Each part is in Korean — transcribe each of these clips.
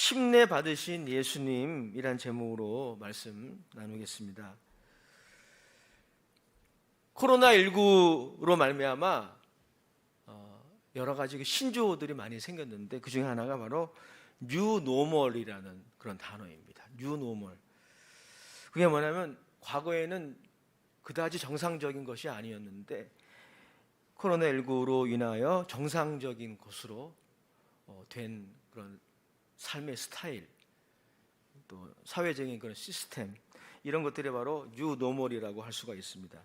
침례 받으신 예수님이란 제목으로 말씀 나누겠습니다. 코로나19로 말미암아 여러 가지 신조어들이 많이 생겼는데 그 중에 하나가 바로 뉴노멀이라는 그런 단어입니다. 뉴노멀. 그게 뭐냐면 과거에는 그다지 정상적인 것이 아니었는데 코로나19로 인하여 정상적인 것으로 된 그런 삶의 스타일, 또 사회적인 그런 시스템, 이런 것들이 바로 뉴노멀이라고 할 수가 있습니다.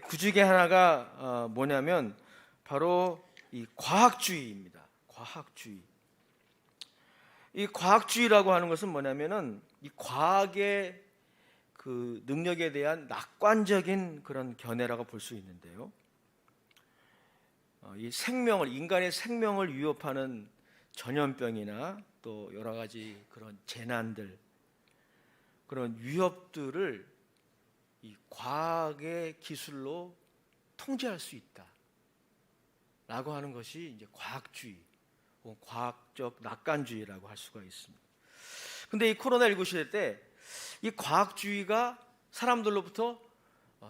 그 중에 하나가 뭐냐면 바로 이 과학주의입니다. 과학주의. 이 과학주의라고 하는 것은 뭐냐면은 이 과학의 그 능력에 대한 낙관적인 그런 견해라고 볼 수 있는데요. 이 인간의 생명을 위협하는 전염병이나 또 여러 가지 그런 재난들, 그런 위협들을 이 과학의 기술로 통제할 수 있다라고 하는 것이 이제 과학주의, 과학적 낙관주의라고 할 수가 있습니다. 근데 이 코로나19 시대 때 이 과학주의가 사람들로부터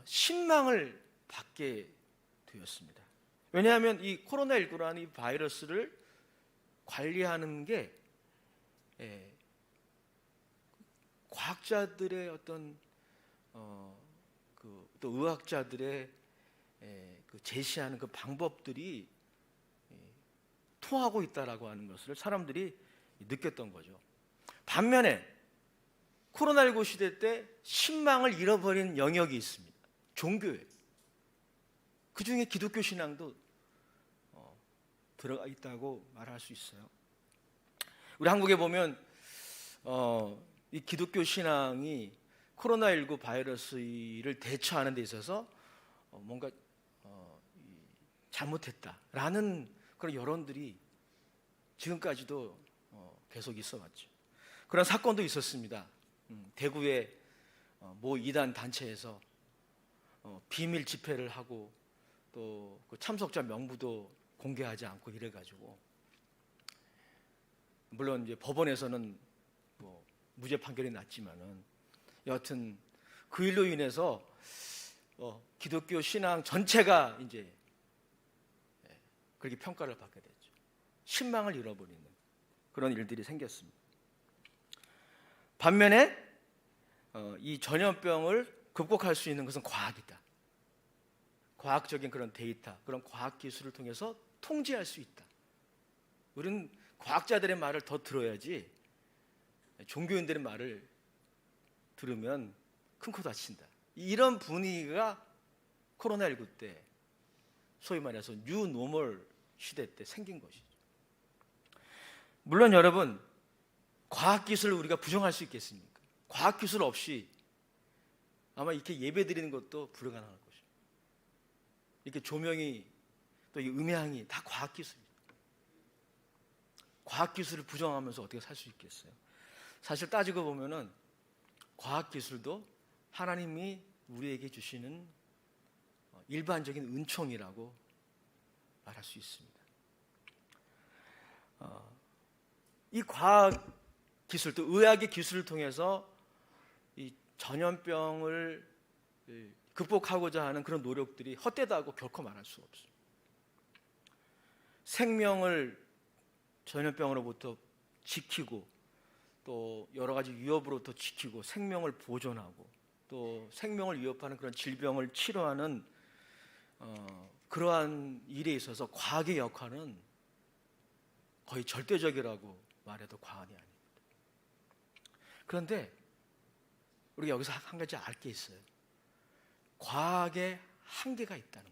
신망을 받게 되었습니다. 왜냐하면 이 코로나19라는 이 바이러스를 관리하는 게 과학자들의 어떤 또 의학자들의 그 제시하는 그 방법들이 통하고 있다라고 하는 것을 사람들이 느꼈던 거죠. 반면에 코로나19 시대 때 신망을 잃어버린 영역이 있습니다. 종교에. 그 중에 기독교 신앙도 들어가 있다고 말할 수 있어요. 우리 한국에 보면 이 기독교 신앙이 코로나19 바이러스를 대처하는 데 있어서 뭔가 잘못했다라는 그런 여론들이 지금까지도 계속 있어 왔죠. 그런 사건도 있었습니다. 대구의 모 이단 단체에서 비밀 집회를 하고 또 그 참석자 명부도 공개하지 않고 이래가지고, 물론 이제 법원에서는 뭐 무죄 판결이 났지만은 여하튼 그 일로 인해서 기독교 신앙 전체가 이제 그렇게 평가를 받게 됐죠. 신망을 잃어버리는 그런 일들이 생겼습니다. 반면에 이 전염병을 극복할 수 있는 것은 과학이다. 과학적인 그런 데이터, 그런 과학 기술을 통해서 통제할 수 있다. 우리는 과학자들의 말을 더 들어야지 종교인들의 말을 들으면 큰 코 다친다. 이런 분위기가 코로나19 때 소위 말해서 뉴노멀 시대 때 생긴 것이죠. 물론 여러분, 과학기술을 우리가 부정할 수 있겠습니까? 과학기술 없이 아마 이렇게 예배 드리는 것도 불가능할 것입니다. 이렇게 조명이 또 이 음향이 다 과학기술입니다. 과학기술을 부정하면서 어떻게 살 수 있겠어요? 사실 따지고 보면은 과학기술도 하나님이 우리에게 주시는 일반적인 은총이라고 말할 수 있습니다. 이 과학기술, 또 의학의 기술을 통해서 이 전염병을 극복하고자 하는 그런 노력들이 헛되다고 결코 말할 수 없습니다. 생명을 전염병으로부터 지키고 또 여러 가지 위협으로부터 지키고 생명을 보존하고 또 생명을 위협하는 그런 질병을 치료하는 그러한 일에 있어서 과학의 역할은 거의 절대적이라고 말해도 과언이 아닙니다. 그런데 우리가 여기서 한 가지 알 게 있어요. 과학의 한계가 있다는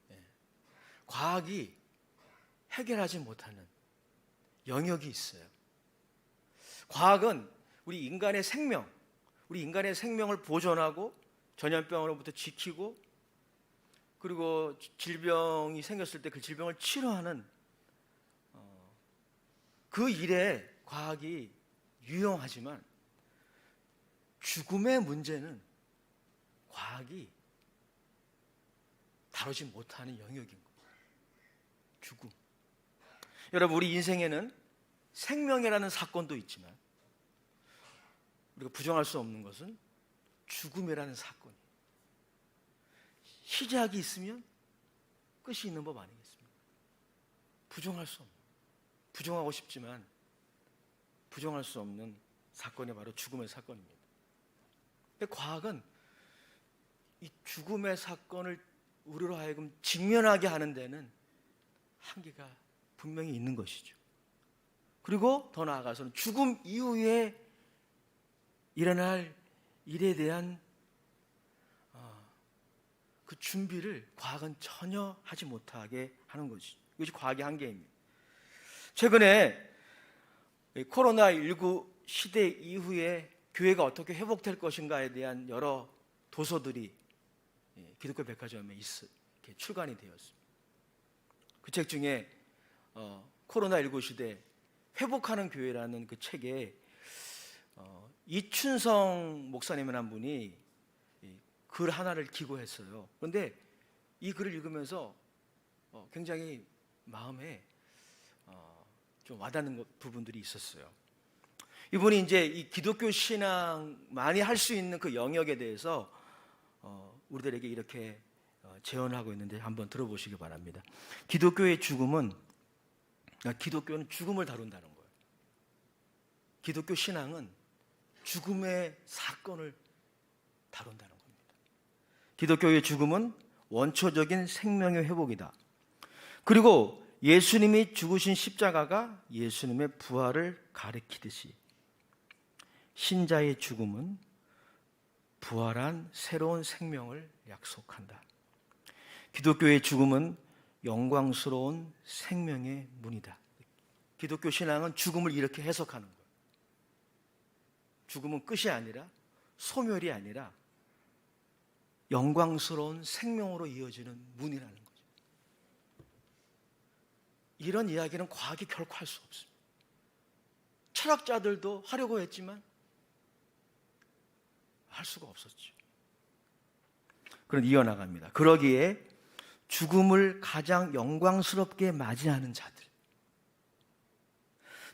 거예요. 과학이 해결하지 못하는 영역이 있어요. 과학은 우리 인간의 생명을 보존하고 전염병으로부터 지키고 그리고 질병이 생겼을 때 그 질병을 치료하는 그 일에 과학이 유용하지만 죽음의 문제는 과학이 다루지 못하는 영역인 거예요. 죽음. 여러분, 우리 인생에는 생명이라는 사건도 있지만 우리가 부정할 수 없는 것은 죽음이라는 사건이에요. 시작이 있으면 끝이 있는 법 아니겠습니까? 부정할 수 없는, 부정하고 싶지만 부정할 수 없는 사건이 바로 죽음의 사건입니다. 근데 과학은 이 죽음의 사건을 우리로 하여금 직면하게 하는 데는 한계가 분명히 있는 것이죠. 그리고 더 나아가서는 죽음 이후에 일어날 일에 대한 그 준비를 과학은 전혀 하지 못하게 하는 것이죠. 이것이 과학의 한계입니다. 최근에 코로나19 시대 이후에 교회가 어떻게 회복될 것인가에 대한 여러 도서들이 기독교 백화점에 출간이 되었습니다. 그 책 중에 코로나19 시대 회복하는 교회라는 그 책에 이춘성 목사님이라는 분이 글 하나를 기고했어요. 그런데 이 글을 읽으면서 굉장히 마음에 좀 와닿는 부분들이 있었어요. 이분이 이제 이 기독교 신앙만이 할 수 있는 그 영역에 대해서 우리들에게 이렇게 제언하고 있는데 한번 들어보시기 바랍니다. 기독교는 죽음을 다룬다는 거예요. 기독교 신앙은 죽음의 사건을 다룬다는 겁니다. 기독교의 죽음은 원초적인 생명의 회복이다. 그리고 예수님이 죽으신 십자가가 예수님의 부활을 가리키듯이 신자의 죽음은 부활한 새로운 생명을 약속한다. 기독교의 죽음은 영광스러운 생명의 문이다. 기독교 신앙은 죽음을 이렇게 해석하는 거예요. 죽음은 끝이 아니라, 소멸이 아니라 영광스러운 생명으로 이어지는 문이라는 거죠. 이런 이야기는 과학이 결코 할 수 없습니다. 철학자들도 하려고 했지만 할 수가 없었죠. 그럼 이어나갑니다. 그러기에 죽음을 가장 영광스럽게 맞이하는 자들,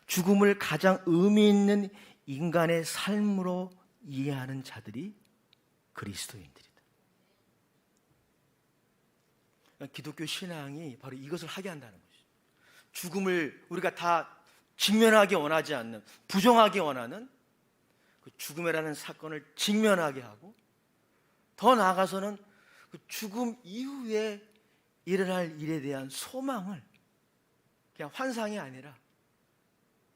죽음을 가장 의미 있는 인간의 삶으로 이해하는 자들이 그리스도인들이다. 기독교 신앙이 바로 이것을 하게 한다는 것이죠. 죽음을 우리가 다 직면하기 원하지 않는, 부정하기 원하는 그 죽음이라는 사건을 직면하게 하고, 더 나아가서는 그 죽음 이후에 일어날 일에 대한 소망을 그냥 환상이 아니라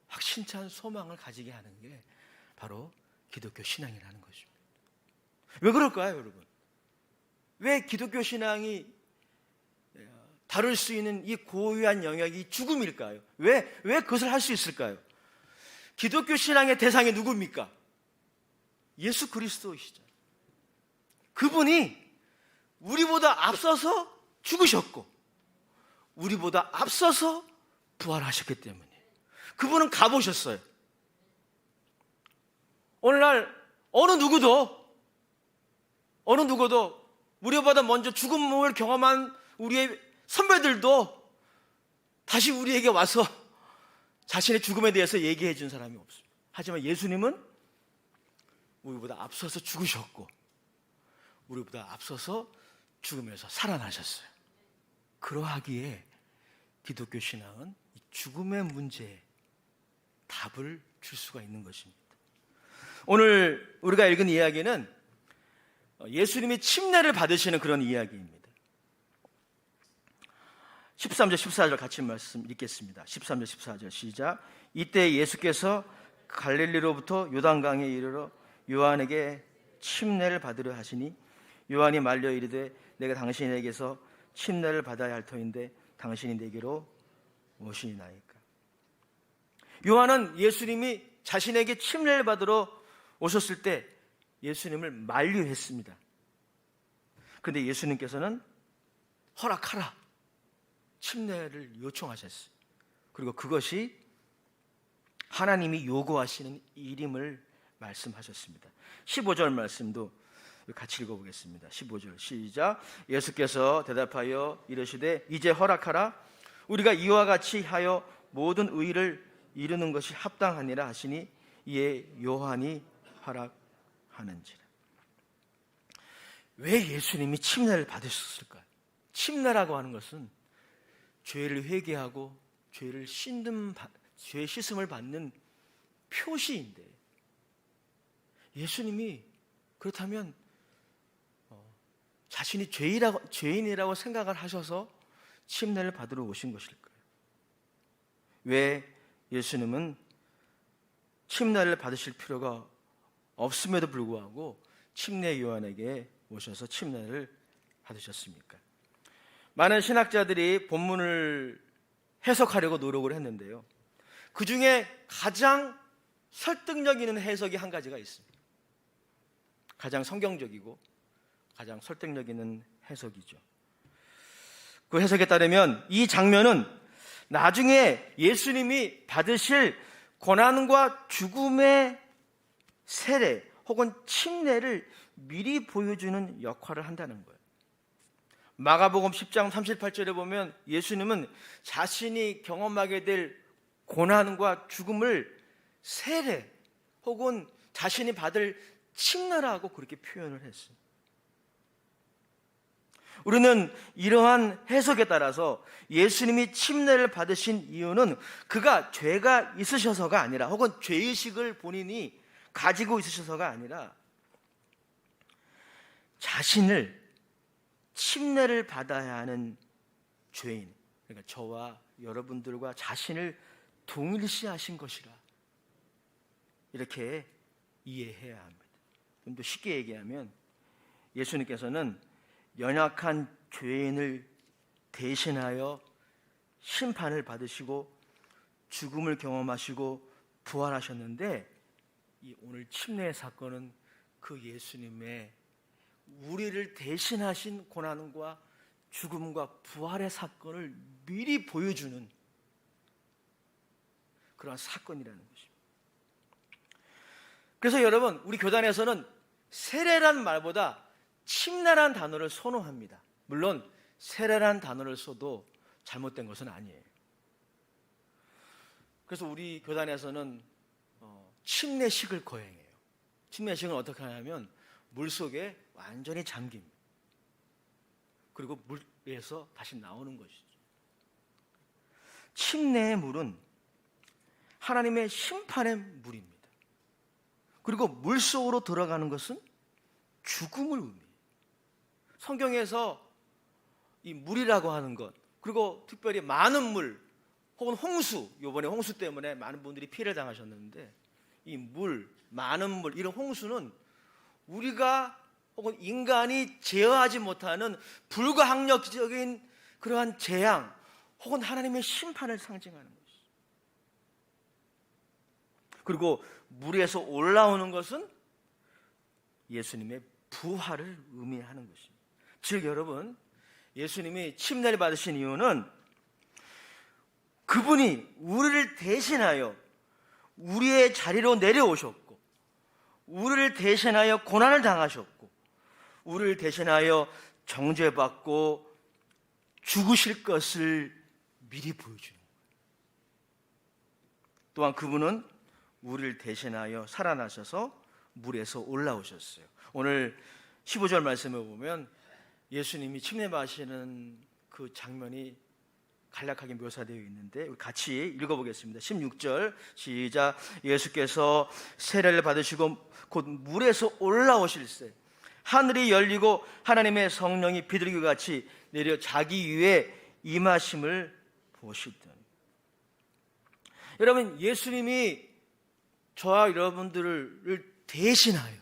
확신찬 소망을 가지게 하는 게 바로 기독교 신앙이라는 것입니다. 왜 그럴까요, 여러분? 왜 기독교 신앙이 다룰 수 있는 이 고유한 영역이 죽음일까요? 왜 그것을 할 수 있을까요? 기독교 신앙의 대상이 누굽니까? 예수 그리스도이시잖아요. 그분이 우리보다 앞서서 죽으셨고 우리보다 앞서서 부활하셨기 때문에 그분은 가보셨어요. 오늘날 어느 누구도 우리보다 먼저 죽음을 경험한 우리의 선배들도 다시 우리에게 와서 자신의 죽음에 대해서 얘기해 준 사람이 없습니다. 하지만 예수님은 우리보다 앞서서 죽으셨고 우리보다 앞서서 죽음에서 살아나셨어요. 그러하기에 기독교 신앙은 이 죽음의 문제에 답을 줄 수가 있는 것입니다. 오늘 우리가 읽은 이야기는 예수님이 침례를 받으시는 그런 이야기입니다. 13절 14절 같이 말씀 읽겠습니다. 13절 14절 시작. 이때 예수께서 갈릴리로부터 요단강에 이르러 요한에게 침례를 받으려 하시니 요한이 말려 이르되 내가 당신에게서 침례를 받아야 할 터인데 당신이 내게로 오시나이까. 요한은 예수님이 자신에게 침례를 받으러 오셨을 때 예수님을 만류했습니다. 그런데 예수님께서는 허락하라, 침례를 요청하셨어요. 그리고 그것이 하나님이 요구하시는 일임을 말씀하셨습니다. 15절 말씀도 같이 읽어보겠습니다. 15절 시작. 예수께서 대답하여 이르시되 이제 허락하라. 우리가 이와 같이 하여 모든 의를 이루는 것이 합당하니라 하시니 이에 요한이 허락하는지라. 왜 예수님이 침례를 받으셨을까요? 침례라고 하는 것은 죄를 회개하고 죄 씻음을 받는 표시인데, 예수님이 그렇다면 자신이 죄인이라고 생각을 하셔서 침례를 받으러 오신 것일까요? 왜 예수님은 침례를 받으실 필요가 없음에도 불구하고 침례 요한에게 오셔서 침례를 받으셨습니까? 많은 신학자들이 본문을 해석하려고 노력을 했는데요, 그 중에 가장 설득력 있는 해석이 한 가지가 있습니다. 가장 성경적이고 가장 설득력 있는 해석이죠. 그 해석에 따르면 이 장면은 나중에 예수님이 받으실 고난과 죽음의 세례 혹은 침례를 미리 보여주는 역할을 한다는 거예요. 마가복음 10장 38절에 보면 예수님은 자신이 경험하게 될 고난과 죽음을 세례 혹은 자신이 받을 침례라고 그렇게 표현을 했어요. 우리는 이러한 해석에 따라서 예수님이 침례를 받으신 이유는 그가 죄가 있으셔서가 아니라, 혹은 죄의식을 본인이 가지고 있으셔서가 아니라, 자신을 침례를 받아야 하는 죄인, 그러니까 저와 여러분들과 자신을 동일시하신 것이라, 이렇게 이해해야 합니다. 좀 더 쉽게 얘기하면 예수님께서는 연약한 죄인을 대신하여 심판을 받으시고 죽음을 경험하시고 부활하셨는데, 이 오늘 침례의 사건은 그 예수님의 우리를 대신하신 고난과 죽음과 부활의 사건을 미리 보여주는 그런 사건이라는 것입니다. 그래서 여러분, 우리 교단에서는 세례란 말보다 침례란 단어를 선호합니다. 물론 세례란 단어를 써도 잘못된 것은 아니에요. 그래서 우리 교단에서는 침례식을 거행해요. 침례식은 어떻게 하냐면 물속에 완전히 잠깁니다. 그리고 물에서 다시 나오는 것이죠. 침례의 물은 하나님의 심판의 물입니다. 그리고 물속으로 들어가는 것은 죽음을 의미해요. 성경에서 이 물이라고 하는 것, 그리고 특별히 많은 물 혹은 홍수, 이번에 홍수 때문에 많은 분들이 피해를 당하셨는데, 이 물, 많은 물, 이런 홍수는 우리가 혹은 인간이 제어하지 못하는 불가항력적인 그러한 재앙 혹은 하나님의 심판을 상징하는 것이죠. 그리고 물에서 올라오는 것은 예수님의 부활을 의미하는 것입니다. 즉 여러분, 예수님이 침례를 받으신 이유는 그분이 우리를 대신하여 우리의 자리로 내려오셨고, 우리를 대신하여 고난을 당하셨고, 우리를 대신하여 정죄받고 죽으실 것을 미리 보여주는 거예요. 또한 그분은 우리를 대신하여 살아나셔서 물에서 올라오셨어요. 오늘 15절 말씀을 보면 예수님이 침례 받으시는 그 장면이 간략하게 묘사되어 있는데 우리 같이 읽어보겠습니다. 16절 시작. 예수께서 세례를 받으시고 곧 물에서 올라오실새 하늘이 열리고 하나님의 성령이 비둘기 같이 내려 자기 위에 임하심을 보시더니. 여러분, 예수님이 저와 여러분들을 대신하여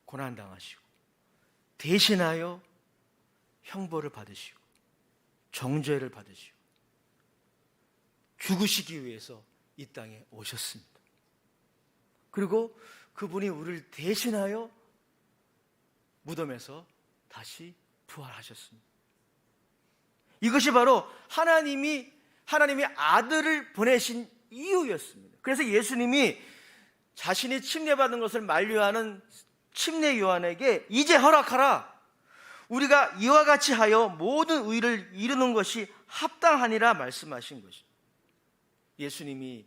고난당하시고 대신하여 형벌을 받으시고 정죄를 받으시고 죽으시기 위해서 이 땅에 오셨습니다. 그리고 그분이 우리를 대신하여 무덤에서 다시 부활하셨습니다. 이것이 바로 하나님의 아들을 보내신 이유였습니다. 그래서 예수님이 자신이 침례받은 것을 만류하는 침례 요한에게 이제 허락하라. 우리가 이와 같이 하여 모든 의를 이루는 것이 합당하니라 말씀하신 것입니다. 예수님이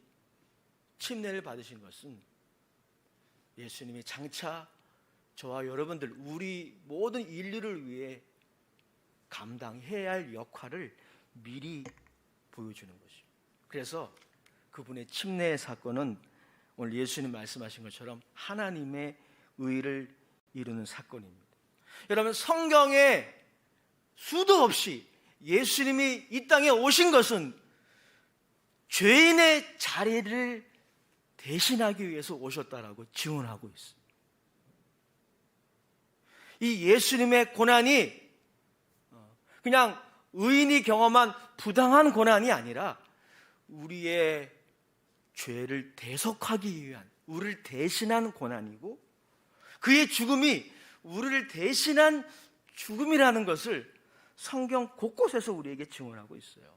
침례를 받으신 것은 예수님이 장차 저와 여러분들, 우리 모든 인류를 위해 감당해야 할 역할을 미리 보여주는 것이죠. 그래서 그분의 침례의 사건은 오늘 예수님 말씀하신 것처럼 하나님의 의를 이루는 사건입니다. 여러분, 성경에 수도 없이 예수님이 이 땅에 오신 것은 죄인의 자리를 대신하기 위해서 오셨다라고 증언하고 있습니다. 이 예수님의 고난이 그냥 의인이 경험한 부당한 고난이 아니라 우리의 죄를 대속하기 위한, 우리를 대신한 고난이고, 그의 죽음이 우리를 대신한 죽음이라는 것을 성경 곳곳에서 우리에게 증언하고 있어요.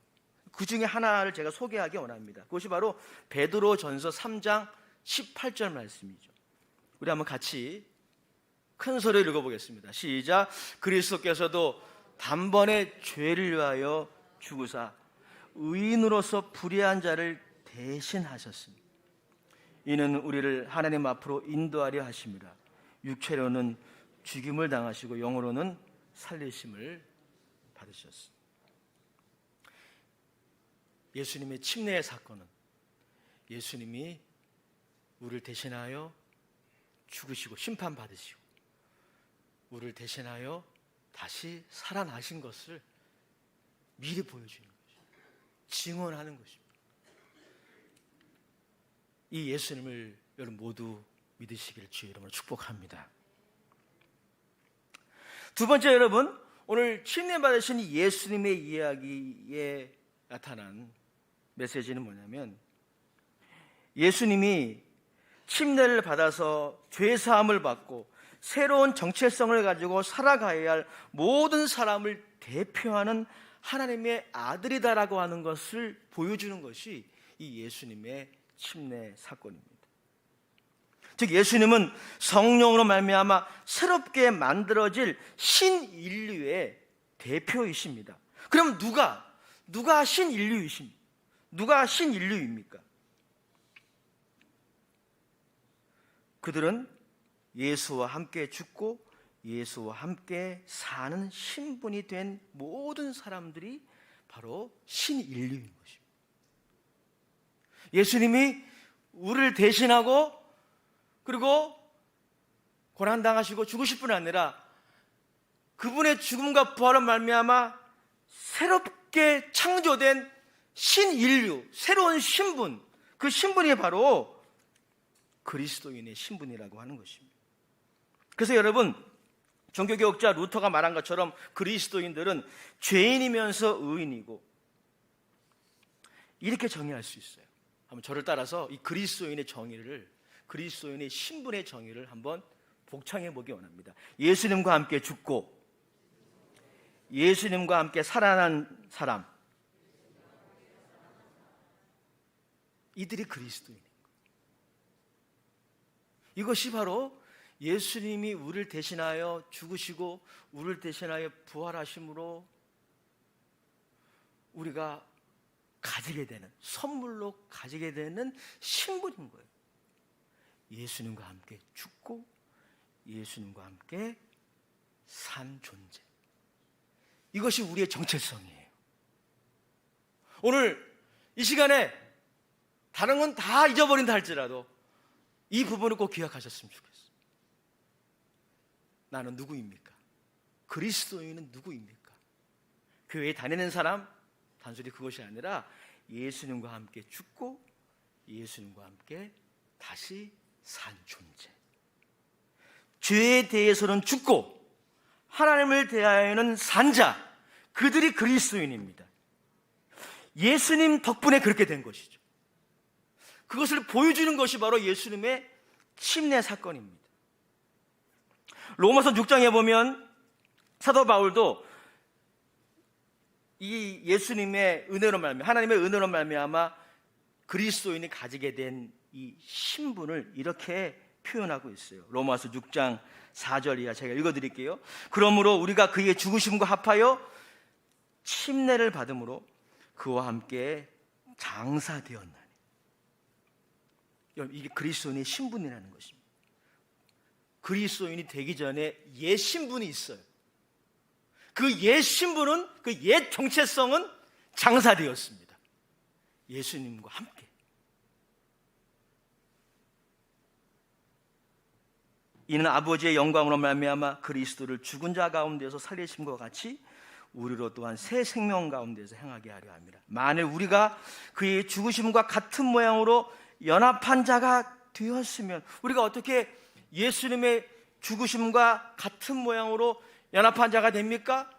그 중에 하나를 제가 소개하기 원합니다. 그것이 바로 베드로전서 3장 18절 말씀이죠. 우리 한번 같이 큰 소리로 읽어보겠습니다. 시작. 그리스도께서도 단번에 죄를 위하여 죽으사 의인으로서 불의한 자를 대신하셨습니다. 이는 우리를 하나님 앞으로 인도하려 하심이라. 육체로는 죽임을 당하시고 영으로는 살리심을 받으셨습니다. 예수님의 침례의 사건은 예수님이 우리를 대신하여 죽으시고 심판받으시고 우리를 대신하여 다시 살아나신 것을 미리 보여주는 것입니다. 증언하는 것입니다. 이 예수님을 여러분 모두 믿으시기를 주의 이름으로 축복합니다. 두 번째, 여러분, 오늘 침례 받으신 예수님의 이야기에 나타난 메시지는 뭐냐면, 예수님이 침례를 받아서 죄 사함을 받고 새로운 정체성을 가지고 살아가야 할 모든 사람을 대표하는 하나님의 아들이다라고 하는 것을 보여주는 것이 이 예수님의 침례 사건입니다. 즉 예수님은 성령으로 말미암아 새롭게 만들어질 신인류의 대표이십니다. 그럼 누가 신인류이십니까? 누가 신인류입니까? 그들은 예수와 함께 죽고 예수와 함께 사는 신분이 된 모든 사람들이 바로 신인류인 것입니다. 예수님이 우리를 대신하고 그리고 고난당하시고 죽으실 뿐 아니라 그분의 죽음과 부활로 말미암아 새롭게 창조된 신인류, 새로운 신분, 그 신분이 바로 그리스도인의 신분이라고 하는 것입니다. 그래서 여러분, 종교개혁자 루터가 말한 것처럼 그리스도인들은 죄인이면서 의인이고, 이렇게 정의할 수 있어요. 한번 저를 따라서 이 그리스도인의 정의를, 그리스도인의 신분의 정의를 한번 복창해 보기 원합니다. 예수님과 함께 죽고 예수님과 함께 살아난 사람, 이들이 그리스도인인 거예요. 이것이 바로 예수님이 우리를 대신하여 죽으시고 우리를 대신하여 부활하심으로 우리가 가지게 되는, 선물로 가지게 되는 신분인 거예요. 예수님과 함께 죽고 예수님과 함께 산 존재, 이것이 우리의 정체성이에요. 오늘 이 시간에 다른 건 다 잊어버린다 할지라도 이 부분을 꼭 기억하셨으면 좋겠어요. 나는 누구입니까? 그리스도인은 누구입니까? 교회에 다니는 사람, 단순히 그것이 아니라 예수님과 함께 죽고 예수님과 함께 다시 산 존재. 죄에 대해서는 죽고 하나님을 대하여는 산 자, 그들이 그리스도인입니다. 예수님 덕분에 그렇게 된 것이죠. 그것을 보여주는 것이 바로 예수님의 침례 사건입니다. 로마서 6장에 보면 사도 바울도 이 예수님의 은혜로 말미암아, 하나님의 은혜로 말미암아 그리스도인이 가지게 된 이 신분을 이렇게 표현하고 있어요. 로마서 6장 4절 이하 제가 읽어드릴게요. 그러므로 우리가 그의 죽으심과 합하여 침례를 받음으로 그와 함께 장사되었나니. 여러분, 이게 그리스도인의 신분이라는 것입니다. 그리스도인이 되기 전에 옛 신분이 있어요. 그 옛 신분은, 그 옛 정체성은 장사되었습니다. 예수님과 함께. 이는 아버지의 영광으로 말미암아 그리스도를 죽은 자 가운데서 살리심과 같이 우리로 또한 새 생명 가운데서 행하게 하려 합니다. 만일 우리가 그의 죽으심과 같은 모양으로 연합한 자가 되었으면, 우리가 어떻게 예수님의 죽으심과 같은 모양으로 연합한 자가 됩니까?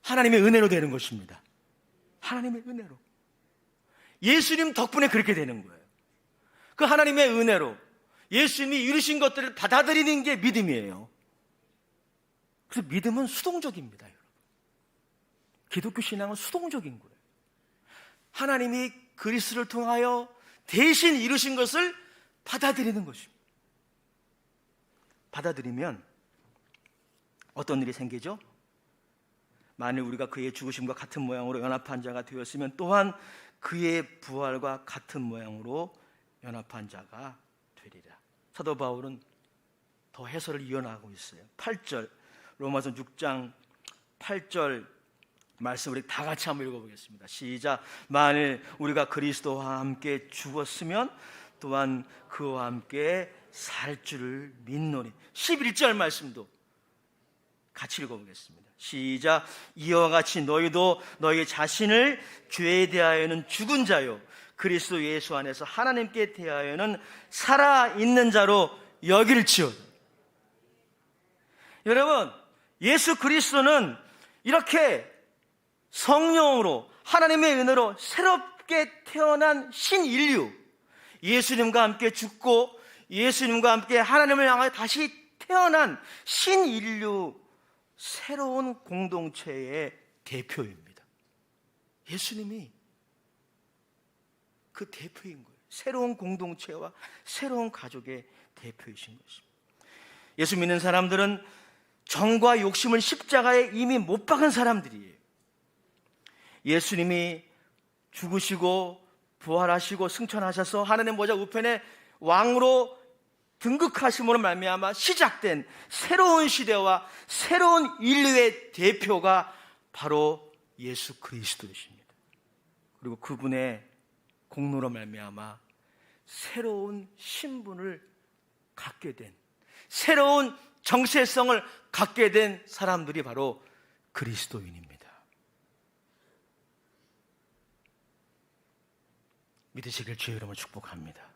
하나님의 은혜로 되는 것입니다. 하나님의 은혜로. 예수님 덕분에 그렇게 되는 거예요. 그 하나님의 은혜로 예수님이 이루신 것들을 받아들이는 게 믿음이에요. 그래서 믿음은 수동적입니다, 여러분. 기독교 신앙은 수동적인 거예요. 하나님이 그리스도를 통하여 대신 이루신 것을 받아들이는 것입니다. 받아들이면 어떤 일이 생기죠? 만일 우리가 그의 죽으심과 같은 모양으로 연합한 자가 되었으면 또한 그의 부활과 같은 모양으로 연합한 자가 되리라. 사도 바울은 더 해설을 이어나가고 있어요. 8절, 로마서 6장 8절 말씀 우리 다 같이 한번 읽어보겠습니다. 시작. 만일 우리가 그리스도와 함께 죽었으면 또한 그와 함께 살 줄을 믿노니. 11절 말씀도 같이 읽어보겠습니다. 시작. 이와 같이 너희도 너희 자신을 죄에 대하여는 죽은 자요 그리스도 예수 안에서 하나님께 대하여는 살아있는 자로 여길지어다. 여러분, 예수 그리스도는 이렇게 성령으로 하나님의 은혜로 새롭게 태어난 신인류, 예수님과 함께 죽고 예수님과 함께 하나님을 향하여 다시 태어난 신인류, 새로운 공동체의 대표입니다. 예수님이 그 대표인 거예요. 새로운 공동체와 새로운 가족의 대표이신 것입니다. 예수 믿는 사람들은 정과 욕심을 십자가에 이미 못 박은 사람들이에요. 예수님이 죽으시고 부활하시고 승천하셔서 하나님 보좌 우편에 왕으로 등극하심으로 말미암아 시작된 새로운 시대와 새로운 인류의 대표가 바로 예수 그리스도이십니다. 그리고 그분의 공로로 말미암아 새로운 신분을 갖게 된, 새로운 정체성을 갖게 된 사람들이 바로 그리스도인입니다. 믿으시길 주의 이름으로 축복합니다.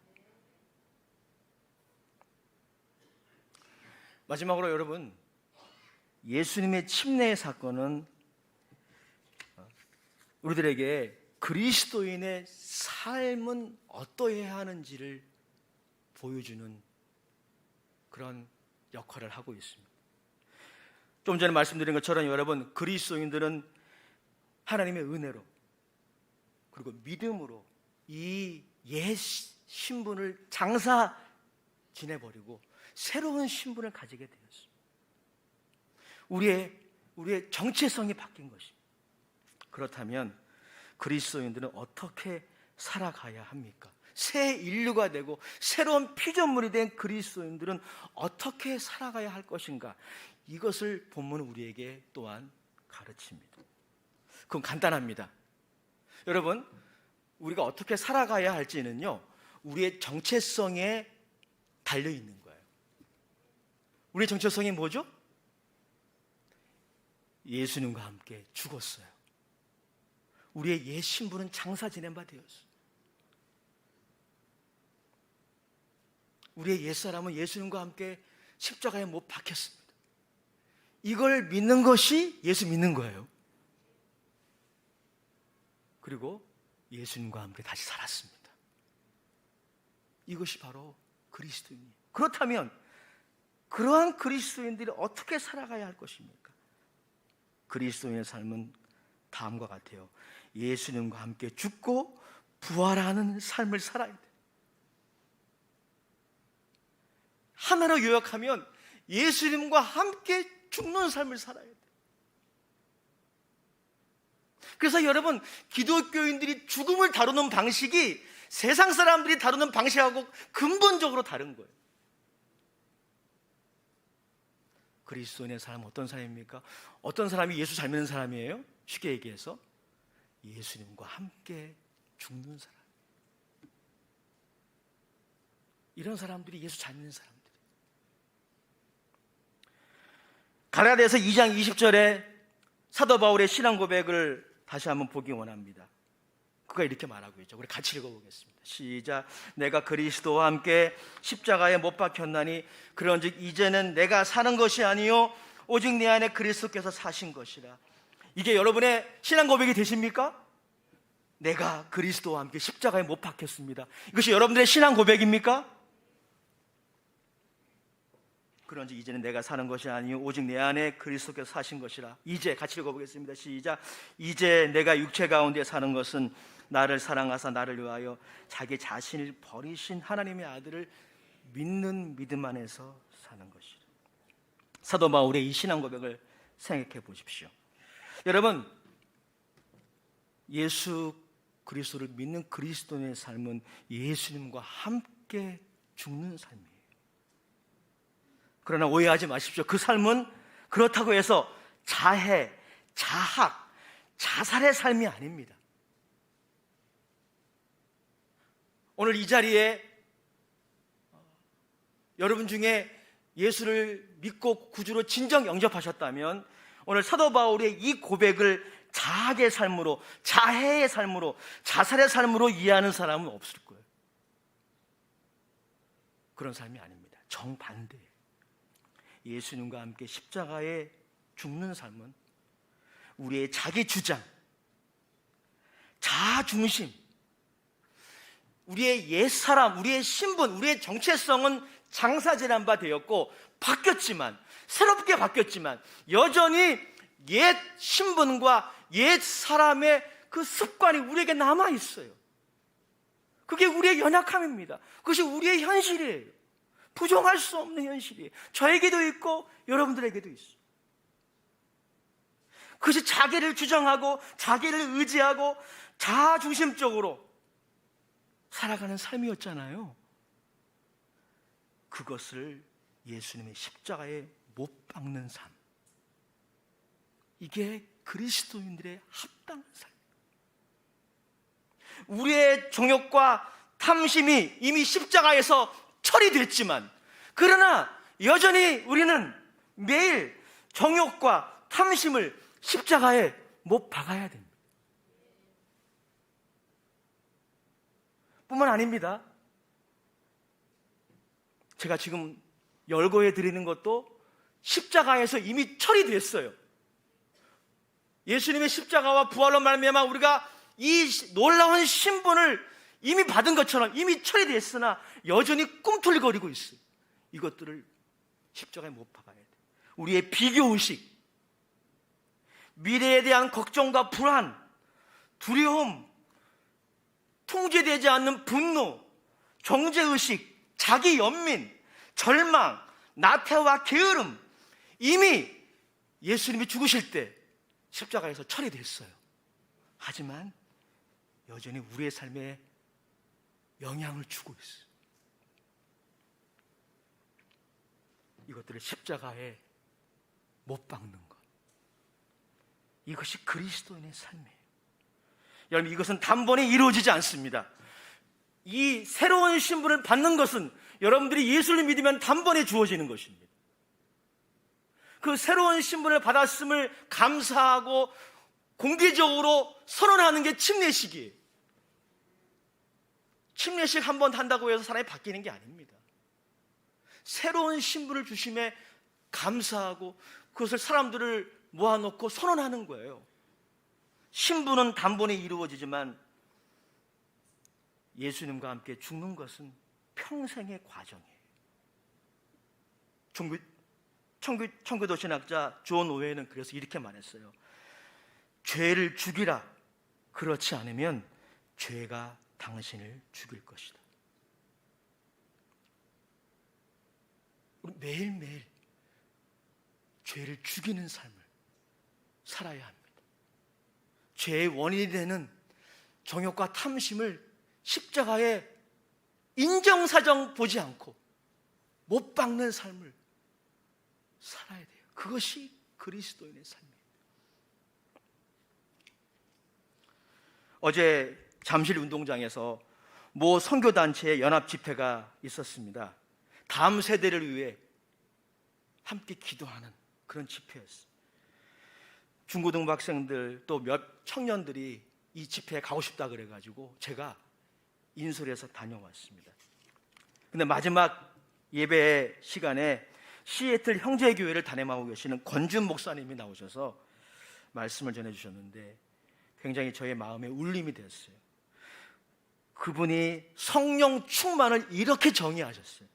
마지막으로 여러분, 예수님의 침례의 사건은 우리들에게 그리스도인의 삶은 어떠해야 하는지를 보여주는 그런 역할을 하고 있습니다. 좀 전에 말씀드린 것처럼 여러분, 그리스도인들은 하나님의 은혜로 그리고 믿음으로 이 옛 신분을 장사 지내버리고 새로운 신분을 가지게 되었습니다. 우리의 정체성이 바뀐 것입니다. 그렇다면 그리스도인들은 어떻게 살아가야 합니까? 새 인류가 되고 새로운 피조물이 된 그리스도인들은 어떻게 살아가야 할 것인가? 이것을 본문은 우리에게 또한 가르칩니다. 그건 간단합니다. 여러분, 우리가 어떻게 살아가야 할지는요, 우리의 정체성에 달려있는 거예요. 우리의 정체성이 뭐죠? 예수님과 함께 죽었어요. 우리의 옛 신분은 장사 지낸 바 되었어요. 우리의 옛사람은 예수님과 함께 십자가에 못 박혔습니다. 이걸 믿는 것이 예수 믿는 거예요. 그리고 예수님과 함께 다시 살았습니다. 이것이 바로 그리스도인이에요. 그렇다면 그러한 그리스도인들이 어떻게 살아가야 할 것입니까? 그리스도인의 삶은 다음과 같아요. 예수님과 함께 죽고 부활하는 삶을 살아야 돼요. 하나로 요약하면 예수님과 함께 죽는 삶을 살아야 돼요. 그래서 여러분, 기독교인들이 죽음을 다루는 방식이 세상 사람들이 다루는 방식하고 근본적으로 다른 거예요. 그리스도인의 삶은 어떤 삶입니까? 어떤 사람이 예수 잘 믿는 사람이에요? 쉽게 얘기해서 예수님과 함께 죽는 사람. 이런 사람들이 예수 잘 믿는 사람들. 갈라디아서 2장 20절에 사도 바울의 신앙 고백을 다시 한번 보기 원합니다. 그가 이렇게 말하고 있죠. 우리 같이 읽어보겠습니다. 시작. 내가 그리스도와 함께 십자가에 못 박혔나니 그런즉 이제는 내가 사는 것이 아니요 오직 내 안에 그리스도께서 사신 것이라. 이게 여러분의 신앙 고백이 되십니까? 내가 그리스도와 함께 십자가에 못 박혔습니다. 이것이 여러분들의 신앙 고백입니까? 그런지 이제는 내가 사는 것이 아니요 오직 내 안에 그리스도께서 사신 것이라. 이제 같이 읽어보겠습니다. 시작. 이제 내가 육체 가운데 사는 것은 나를 사랑하사 나를 위하여 자기 자신을 버리신 하나님의 아들을 믿는 믿음 안에서 사는 것이라. 사도 바울의 이 신앙 고백을 생각해 보십시오. 여러분, 예수 그리스도를 믿는 그리스도인의 삶은 예수님과 함께 죽는 삶이에요. 그러나 오해하지 마십시오. 그 삶은 그렇다고 해서 자해, 자학, 자살의 삶이 아닙니다. 오늘 이 자리에 여러분 중에 예수를 믿고 구주로 진정 영접하셨다면 오늘 사도 바울의 이 고백을 자학의 삶으로, 자해의 삶으로, 자살의 삶으로 이해하는 사람은 없을 거예요. 그런 삶이 아닙니다. 정반대예요. 예수님과 함께 십자가에 죽는 삶은 우리의 자기 주장, 자아중심, 우리의 옛사람, 우리의 신분, 우리의 정체성은 장사지난 바 되었고 바뀌었지만, 새롭게 바뀌었지만 여전히 옛 신분과 옛 사람의 그 습관이 우리에게 남아있어요. 그게 우리의 연약함입니다. 그것이 우리의 현실이에요. 부정할 수 없는 현실이에요. 저에게도 있고 여러분들에게도 있어요. 그것이 자기를 주장하고 자기를 의지하고 자아중심적으로 살아가는 삶이었잖아요. 그것을 예수님의 십자가에 못 박는 삶, 이게 그리스도인들의 합당한 삶. 우리의 정욕과 탐심이 이미 십자가에서 처리됐지만, 그러나 여전히 우리는 매일 정욕과 탐심을 십자가에 못 박아야 됩니다. 뿐만 아닙니다. 제가 지금 열거해 드리는 것도 십자가에서 이미 처리됐어요. 예수님의 십자가와 부활로 말미암아 우리가 이 놀라운 신분을 이미 받은 것처럼 이미 처리됐으나 여전히 꿈틀거리고 있어요. 이것들을 십자가에 못 박아야 돼. 우리의 비교의식, 미래에 대한 걱정과 불안, 두려움, 통제되지 않는 분노, 정죄의식, 자기 연민, 절망, 나태와 게으름, 이미 예수님이 죽으실 때 십자가에서 처리됐어요. 하지만 여전히 우리의 삶에 영향을 주고 있어요. 이것들을 십자가에 못 박는 것, 이것이 그리스도인의 삶이에요. 여러분, 이것은 단번에 이루어지지 않습니다. 이 새로운 신분을 받는 것은 여러분들이 예수를 믿으면 단번에 주어지는 것입니다. 그 새로운 신분을 받았음을 감사하고 공개적으로 선언하는 게 침례식이에요. 침례식 한 번 한다고 해서 사람이 바뀌는 게 아닙니다. 새로운 신분을 주심에 감사하고 그것을 사람들을 모아놓고 선언하는 거예요. 신분은 단번에 이루어지지만 예수님과 함께 죽는 것은 평생의 과정이에요. 청교도 신학자 존 오웨이는 그래서 이렇게 말했어요. 죄를 죽이라. 그렇지 않으면 죄가 당신을 죽일 것이다. 우리 매일매일 죄를 죽이는 삶을 살아야 합니다. 죄의 원인이 되는 정욕과 탐심을 십자가에 인정사정 보지 않고 못 박는 삶을 살아야 돼요. 그것이 그리스도인의 삶이에요. 어제 잠실 운동장에서 모 선교단체의 연합 집회가 있었습니다. 다음 세대를 위해 함께 기도하는 그런 집회였어요. 중고등부 학생들 또 몇 청년들이 이 집회에 가고 싶다 그래가지고 제가 인솔해서 다녀왔습니다. 근데 마지막 예배 시간에 시애틀 형제교회를 담임하고 계시는 권준 목사님이 나오셔서 말씀을 전해주셨는데 굉장히 저의 마음에 울림이 됐어요. 그분이 성령 충만을 이렇게 정의하셨어요.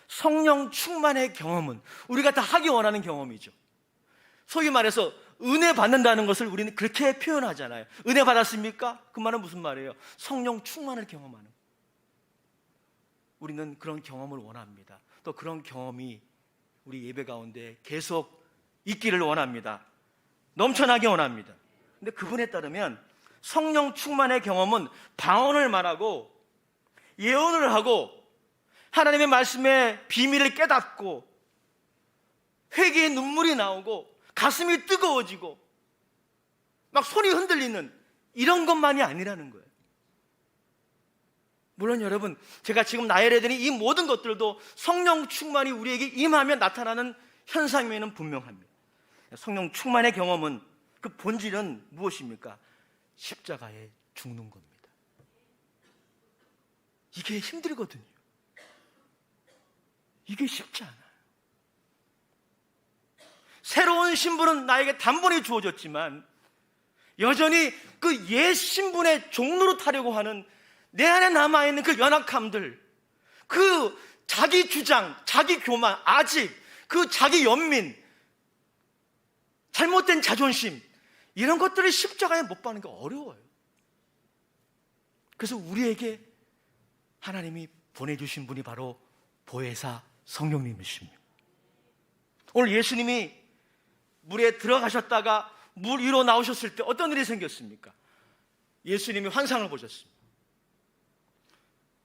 성령 충만의 경험은 우리가 다 하기 원하는 경험이죠. 소위 말해서 은혜 받는다는 것을 우리는 그렇게 표현하잖아요. 은혜 받았습니까? 그 말은 무슨 말이에요? 성령 충만을 경험하는. 우리는 그런 경험을 원합니다. 또 그런 경험이 우리 예배 가운데 계속 있기를 원합니다. 넘쳐나게 원합니다. 근데 그분에 따르면 성령 충만의 경험은 방언을 말하고 예언을 하고 하나님의 말씀의 비밀을 깨닫고 회개의 눈물이 나오고 가슴이 뜨거워지고 막 손이 흔들리는 이런 것만이 아니라는 거예요. 물론 여러분, 제가 지금 나열해드린 이 모든 것들도 성령 충만이 우리에게 임하면 나타나는 현상임에는 분명합니다. 성령 충만의 경험은 그 본질은 무엇입니까? 십자가에 죽는 겁니다. 이게 힘들거든요. 이게 쉽지 않아요. 새로운 신분은 나에게 단번에 주어졌지만 여전히 그 옛 신분의 종로로 타려고 하는 내 안에 남아있는 그 연약함들, 그 자기 주장, 자기 교만, 아집, 그 자기 연민, 잘못된 자존심, 이런 것들을 십자가에 못 박는 게 어려워요. 그래서 우리에게 하나님이 보내주신 분이 바로 보혜사 성령님이십니다. 오늘 예수님이 물에 들어가셨다가 물 위로 나오셨을 때 어떤 일이 생겼습니까? 예수님이 환상을 보셨습니다.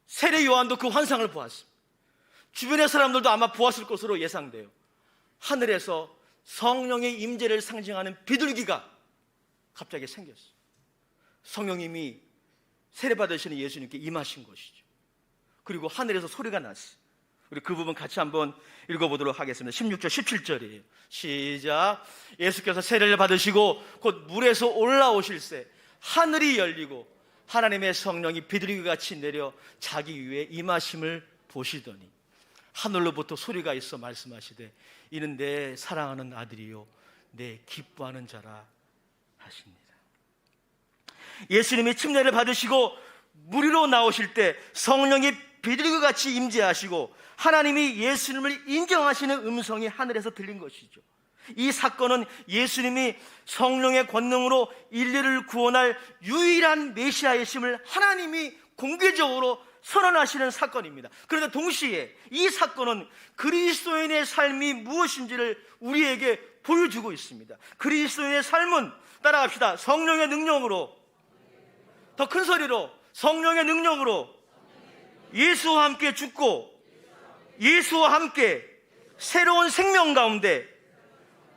세례 요한도 그 환상을 보았습니다. 주변의 사람들도 아마 보았을 것으로 예상돼요. 하늘에서 성령의 임재를 상징하는 비둘기가 갑자기 생겼어요. 성령님이 세례받으시는 예수님께 임하신 것이죠. 그리고 하늘에서 소리가 났어요. 우리 그 부분 같이 한번 읽어보도록 하겠습니다. 16절, 17절이에요. 시작. 예수께서 세례를 받으시고 곧 물에서 올라오실새 하늘이 열리고 하나님의 성령이 비둘기같이 내려 자기 위에 임하심을 보시더니 하늘로부터 소리가 있어 말씀하시되 이는 내 사랑하는 아들이요 내 기뻐하는 자라 하십니다. 예수님이 침례를 받으시고 물 위로 나오실 때 성령이 비둘기같이 임재하시고 하나님이 예수님을 인정하시는 음성이 하늘에서 들린 것이죠. 이 사건은 예수님이 성령의 권능으로 인류를 구원할 유일한 메시아이심을 하나님이 공개적으로 선언하시는 사건입니다. 그런데 동시에 이 사건은 그리스도인의 삶이 무엇인지를 우리에게 보여주고 있습니다. 그리스도인의 삶은 따라갑시다. 성령의 능력으로, 더 큰 소리로, 성령의 능력으로 예수와 함께 죽고 예수와 함께 새로운 생명 가운데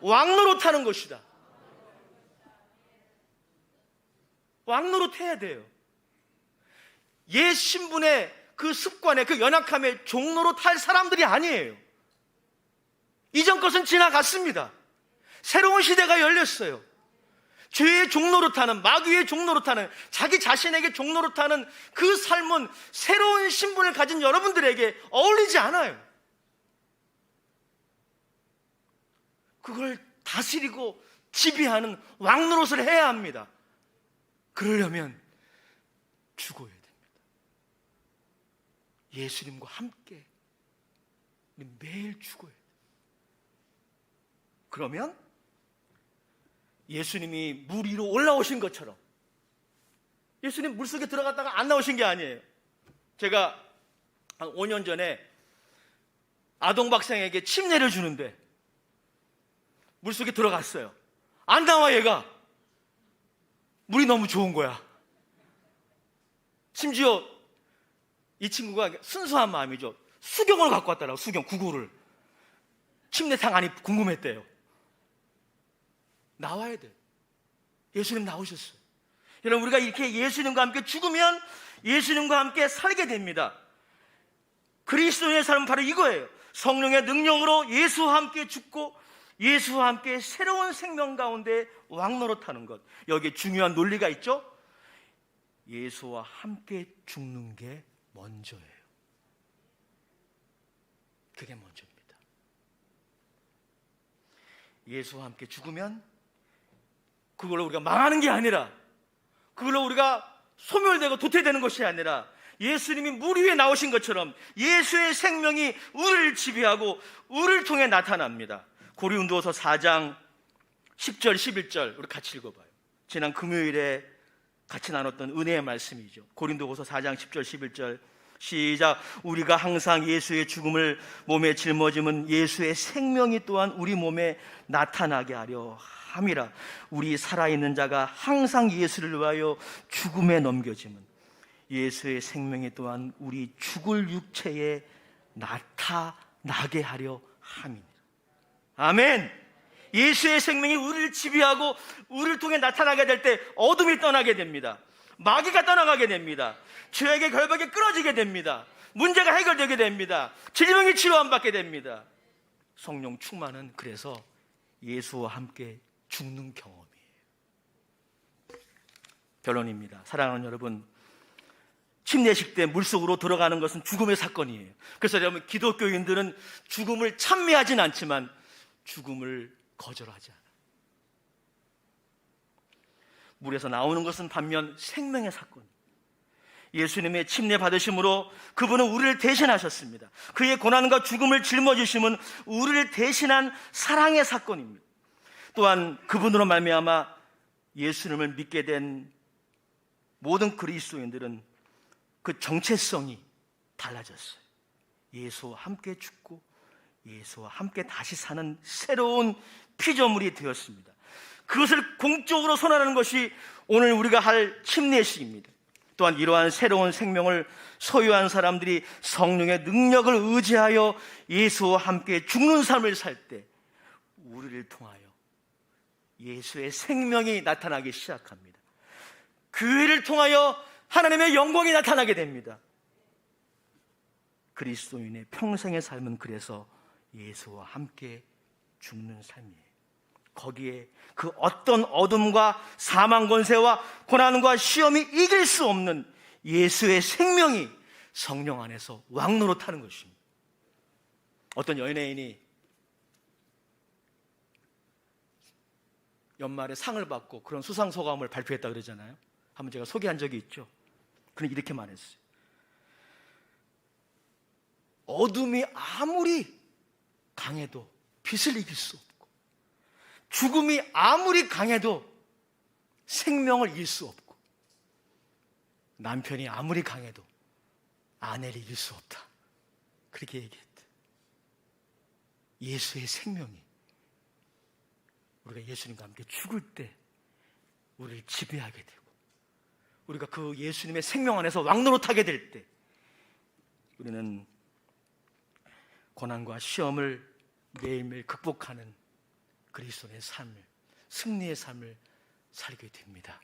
왕노릇하는 것이다. 왕노릇해야 돼요. 옛 신분의 그 습관에, 그 연약함에 종노릇할 사람들이 아니에요. 이전 것은 지나갔습니다. 새로운 시대가 열렸어요. 죄의 종노릇하는, 마귀의 종노릇하는, 자기 자신에게 종노릇하는 그 삶은 새로운 신분을 가진 여러분들에게 어울리지 않아요. 그걸 다스리고 지배하는 왕노릇을 해야 합니다. 그러려면 죽어야 됩니다. 예수님과 함께 매일 죽어야 돼요. 그러면 예수님이 물 위로 올라오신 것처럼, 예수님 물속에 들어갔다가 안 나오신 게 아니에요. 제가 한 5년 전에 아동박사에게 침례를 주는데 물속에 들어갔어요. 안 나와 얘가. 물이 너무 좋은 거야. 심지어 이 친구가 순수한 마음이죠. 수경을 갖고 왔더라고. 수경, 구구를. 침례탕 안이 궁금했대요. 나와야 돼. 예수님 나오셨어요. 여러분, 우리가 이렇게 예수님과 함께 죽으면 예수님과 함께 살게 됩니다. 그리스도인의 삶은 바로 이거예요. 성령의 능력으로 예수와 함께 죽고 예수와 함께 새로운 생명 가운데 왕노릇하는 것. 여기에 중요한 논리가 있죠. 예수와 함께 죽는 게 먼저예요. 그게 먼저입니다. 예수와 함께 죽으면 그걸로 우리가 망하는 게 아니라, 그걸로 우리가 소멸되고 도태되는 것이 아니라, 예수님이 물 위에 나오신 것처럼 예수의 생명이 우리를 지배하고 우리를 통해 나타납니다. 고린도서 4장 10절 11절 우리 같이 읽어봐요. 지난 금요일에 같이 나눴던 은혜의 말씀이죠. 고린도서 4장 10절 11절 시작. 우리가 항상 예수의 죽음을 몸에 짊어짐은 예수의 생명이 또한 우리 몸에 나타나게 하려 함이라. 우리 살아있는 자가 항상 예수를 위하여 죽음에 넘겨짐은 예수의 생명이 또한 우리 죽을 육체에 나타나게 하려 함이니라. 아멘. 예수의 생명이 우리를 지배하고 우리를 통해 나타나게 될 때 어둠이 떠나게 됩니다. 마귀가 떠나가게 됩니다. 죄악의 결박이 끊어지게 됩니다. 문제가 해결되게 됩니다. 질병이 치료 안 받게 됩니다. 성령 충만은 그래서 예수와 함께 죽는 경험이에요. 결론입니다. 사랑하는 여러분, 침례식 때 물속으로 들어가는 것은 죽음의 사건이에요. 그래서 여러분, 기독교인들은 죽음을 찬미하진 않지만 죽음을 거절하지 않아요. 물에서 나오는 것은 반면 생명의 사건. 예수님의 침례 받으심으로 그분은 우리를 대신하셨습니다. 그의 고난과 죽음을 짊어지심은 우리를 대신한 사랑의 사건입니다. 또한 그분으로 말미암아 예수님을 믿게 된 모든 그리스도인들은 그 정체성이 달라졌어요. 예수와 함께 죽고 예수와 함께 다시 사는 새로운 피조물이 되었습니다. 그것을 공적으로 선언하는 것이 오늘 우리가 할 침례식입니다. 또한 이러한 새로운 생명을 소유한 사람들이 성령의 능력을 의지하여 예수와 함께 죽는 삶을 살 때 우리를 통하여 예수의 생명이 나타나기 시작합니다. 그 일을 통하여 하나님의 영광이 나타나게 됩니다. 그리스도인의 평생의 삶은 그래서 예수와 함께 죽는 삶이에요. 거기에 그 어떤 어둠과 사망 권세와 고난과 시험이 이길 수 없는 예수의 생명이 성령 안에서 왕노릇하는 것입니다. 어떤 연예인이 연말에 상을 받고 그런 수상소감을 발표했다 그러잖아요. 한번 제가 소개한 적이 있죠. 그는 이렇게 말했어요. 어둠이 아무리 강해도 빛을 이길 수 없고, 죽음이 아무리 강해도 생명을 이길 수 없고, 남편이 아무리 강해도 아내를 이길 수 없다. 그렇게 얘기했대. 예수의 생명이 우리가 예수님과 함께 죽을 때 우리를 지배하게 되고, 우리가 그 예수님의 생명 안에서 왕노릇하게 될 때 우리는 고난과 시험을 매일매일 극복하는 그리스도의 삶을, 승리의 삶을 살게 됩니다.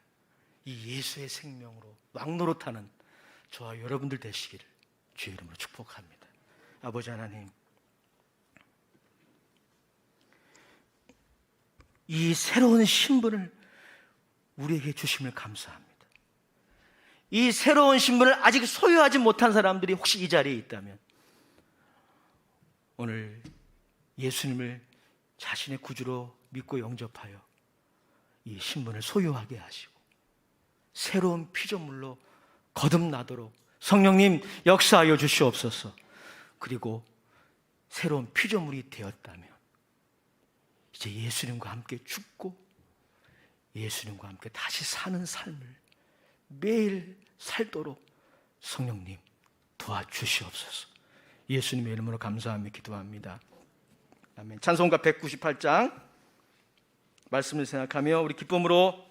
이 예수의 생명으로 왕노릇하는 저와 여러분들 되시기를 주의 이름으로 축복합니다. 아버지 하나님, 이 새로운 신분을 우리에게 주심을 감사합니다. 이 새로운 신분을 아직 소유하지 못한 사람들이 혹시 이 자리에 있다면 오늘 예수님을 자신의 구주로 믿고 영접하여 이 신분을 소유하게 하시고 새로운 피조물로 거듭나도록 성령님 역사하여 주시옵소서. 그리고 새로운 피조물이 되었다면 이제 예수님과 함께 죽고 예수님과 함께 다시 사는 삶을 매일 살도록 성령님 도와주시옵소서. 예수님의 이름으로 감사하며 기도합니다. 아멘. 찬송가 198장 말씀을 생각하며 우리 기쁨으로